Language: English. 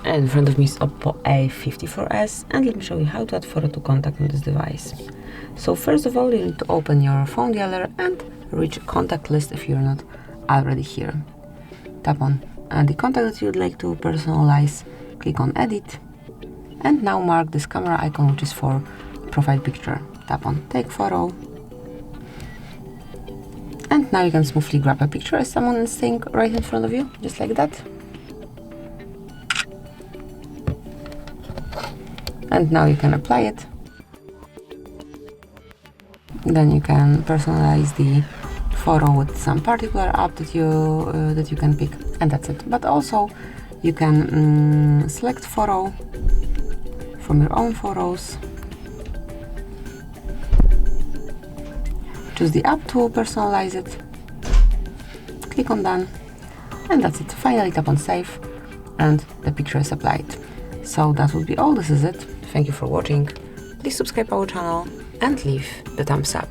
And in front of me is OPPO A54s, and let me show you how to add photo to contact on this device. So first of all, you need to open your phone dialer and reach contact list if you're not already here. Tap on the contact that you'd like to personalize, click on edit, and now mark this camera icon, which is for profile picture. Tap on take photo, and now you can smoothly grab a picture as someone is staying right in front of you, just like that. And now you can apply it. Then you can personalize the photo with some particular app that you can pick, and that's it. But also you can select photo from your own photos, choose the app to personalize it, click on done, and that's it. Finally tap on save, and the picture is applied. So that would be all. This is it. Thank you for watching. Please subscribe our channel and leave the thumbs up.